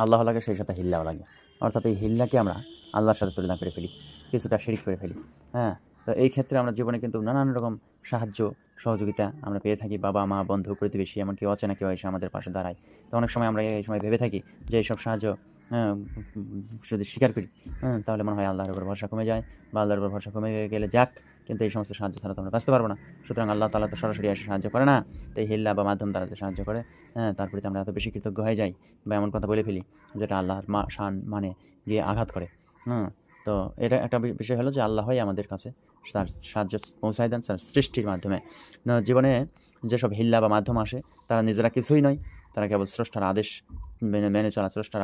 আল্লাহ লাগে, সেই সাথে হিল্লাও লাগে। অর্থাৎ এই হিল্লাকে আমরা আল্লাহর সাথে তুলনা করে ফেলি, কিছুটা শিরিক করে ফেলি। হ্যাঁ, তো এই ক্ষেত্রে আমরা জীবনে কিন্তু নানান রকম সাহায্য সহযোগিতা আমরা পেয়ে থাকি, বাবা মা বন্ধু প্রতিবেশী এমনকি অচেনা কেউ এসে আমাদের পাশে দাঁড়ায়। তো অনেক সময় আমরা এই সময় ভেবে থাকি যে এইসব সাহায্য হ্যাঁ, যদি স্বীকার করি তাহলে মনে হয় আল্লাহর উপর ভরসা কমে যায়, বা আল্লাহর উপর ভরসা কমে গেলে যাক, কিন্তু এই সমস্ত সাহায্য ছাড়া তো আমরা বাঁচতে পারবো না। সুতরাং আল্লাহ তাআলা তো সরাসরি এসে সাহায্য করে না, তো এই হিল্লা বা মাধ্যম দ্বারা যে সাহায্য করে, তার প্রতি আমরা এত বেশি কৃতজ্ঞ হয়ে যাই বা এমন কথা বলে ফেলি যেটা আল্লাহর শান মানে গিয়ে আঘাত করে। হুম, তো এটা একটা বিষয় হলো যে আল্লাহই আমাদের কাছে তার সাহায্য পৌঁছায় দেন তার সৃষ্টির মাধ্যমে। জীবনে যেসব হিল্লা বা মাধ্যম আসে তারা নিজেরা কিছুই নয়, তারা কেবল স্রষ্টার আদেশ মেনে মেনে চলা, স্রষ্টার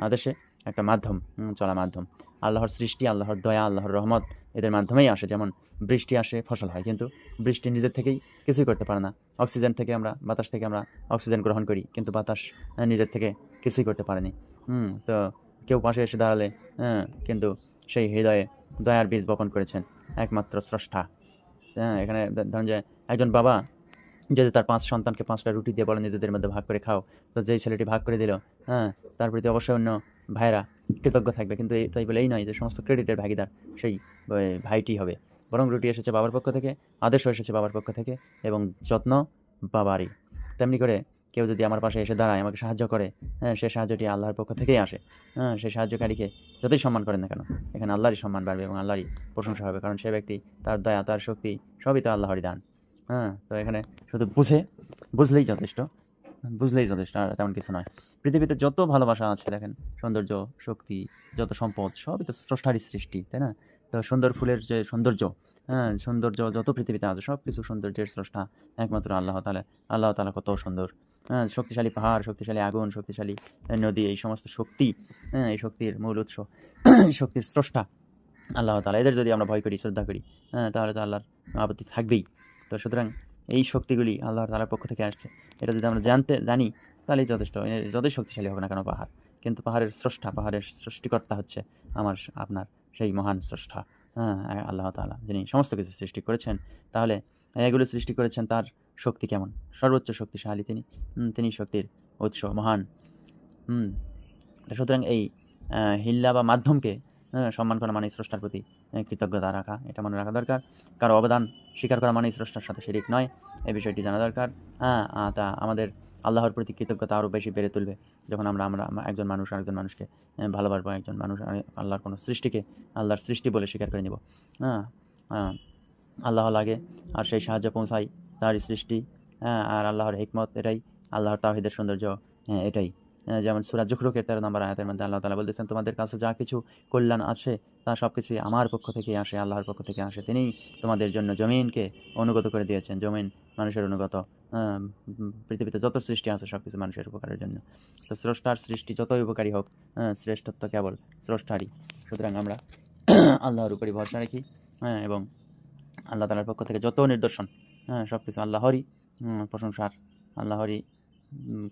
আদেশে একটা মাধ্যম, চলা মাধ্যম। আল্লাহর সৃষ্টি, আল্লাহর দয়া, আল্লাহর রহমত এদের মাধ্যমেই আসে। যেমন বৃষ্টি আসে, ফসল হয়, কিন্তু বৃষ্টি নিজের থেকেই কিছুই করতে পারে না। অক্সিজেন থেকে আমরা, বাতাস থেকে আমরা অক্সিজেন গ্রহণ করি, কিন্তু বাতাস নিজের থেকে কিছুই করতে পারেনি। তো কেউ পাশে এসে দাঁড়ালে কিন্তু সেই হৃদয়ে দয়ার বীজ বপন করেছেন একমাত্র স্রষ্টা। এখানে ধরেন যে একজন বাবা যদি তার 5 সন্তানকে 5টা রুটি দিয়ে বলে নিজেদের মধ্যে ভাগ করে খাও, তো যেই ছেলেটি ভাগ করে দিল, তার প্রতি অবশ্যই অন্য ভাইয়েরা কৃতজ্ঞ থাকবে, কিন্তু তাই বলে এই নয় যে সমস্ত ক্রেডিটের ভাগিদার সেই ভাইটি হবে। বরং রুটি এসেছে বাবার পক্ষ থেকে, আদেশও এসেছে বাবার পক্ষ থেকে, এবং যত্ন বাবারই। তেমনি করে কেউ যদি আমার পাশে এসে দাঁড়ায়, আমাকে সাহায্য করে, সে সাহায্যটি আল্লাহর পক্ষ থেকেই আসে। সেই সাহায্যকারীকে যতই সম্মান করেন না কেন, এখানে আল্লাহরই সম্মান বাড়বে এবং আল্লাহরই প্রশংসা হবে, কারণ সে ব্যক্তি, তার দয়া, তার শক্তি সবই তো আল্লাহরই দান। তো এখানে শুধু বুঝলেই যথেষ্ট, আর তেমন কিছু নয়। পৃথিবীতে যত ভালোবাসা আছে দেখেন, সৌন্দর্য, শক্তি, যত সম্পদ সবই তো স্রষ্টারই সৃষ্টি, তাই না? তো সুন্দর ফুলের যে সৌন্দর্য, সৌন্দর্য যত পৃথিবীতে আছে সব কিছু সৌন্দর্যের স্রষ্টা একমাত্র আল্লাহ তাআলা। আল্লাহ তাআলা কত সুন্দর! শক্তিশালী পাহাড়, শক্তিশালী আগুন, শক্তিশালী নদী, এই সমস্ত শক্তি, এই শক্তির মূল উৎস এই শক্তির স্রষ্টা আল্লাহ তাআলা। এদের যদি আমরা ভয় করি, শ্রদ্ধা করি, তাহলে তো আল্লাহর আপত্তি থাকবেই। তো সুতরাং এই শক্তিগুলি আল্লাহ তাআলার পক্ষ থেকে আসছে, এটা যদি আমরা জানি, তাহলেই যথেষ্ট। যতই শক্তিশালী হোক না কেন পাহাড়, কিন্তু পাহাড়ের স্রষ্টা, পাহাড়ের সৃষ্টিকর্তা হচ্ছে আপনার সেই মহান স্রষ্টা, আল্লাহ তাআলা, যিনি সমস্ত কিছু সৃষ্টি করেছেন। তাহলে এগুলো সৃষ্টি করেছেন, তার শক্তি কেমন! সর্বোচ্চ শক্তিশালী তিনি, তিনি শক্তির উৎস, মহান। হুম সুতরাং এই হিল্লা বা মাধ্যমকে সম্মান করা মানে স্রষ্টার প্রতি কৃতজ্ঞতা রাখা, এটা মনে রাখা দরকার। কারো অবদান স্বীকার করা মানে স্রষ্টার সাথে শিরিক নয়, এই বিষয়টি জানা দরকার। তা আমাদের আল্লাহর প্রতি কৃতজ্ঞতা আরও বেশি বেড়ে তুলবে যখন আমরা আমরা একজন মানুষ আরেকজন মানুষকে ভালোবাসবো, একজন মানুষ আল্লাহর কোনো সৃষ্টিকে আল্লাহর সৃষ্টি বলে স্বীকার করে নিব। হ্যাঁ আল্লাহ লাগে, আর সেই সাহায্য পৌঁছায় তারই সৃষ্টি। আর আল্লাহর হিকমত এটাই, আল্লাহর তাওহীদের সৌন্দর্য এটাই। যেমন সূরা যুখরুকের 13 নম্বর আয়াতের মধ্যে আল্লাহ তাআলা বলতেছেন, তোমাদের কাছে যা কিছু কল্যাণ আছে তা সব কিছুই আমার পক্ষ থেকেই আসে, আল্লাহর পক্ষ থেকে আসে। তিনিই তোমাদের জন্য জমিনকে অনুগত করে দিয়েছেন। জমিন মানুষের অনুগত। পৃথিবীতে যত সৃষ্টি আছে সব কিছু মানুষের উপকারের জন্য। তো স্রষ্টার সৃষ্টি যতই উপকারী হোক, শ্রেষ্ঠত্ব কেবল স্রষ্টারই। সুতরাং আমরা আল্লাহর উপরই ভরসা রাখি, এবং আল্লাহ তাআলার পক্ষ থেকে যত নিদর্শন, সব কিছু আল্লাহরই প্রশংসার, আল্লাহরই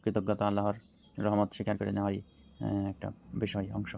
কৃতজ্ঞতা, আল্লাহর রহমত স্বীকার করে নেওয়ারই একটা বিষয়, অংশ।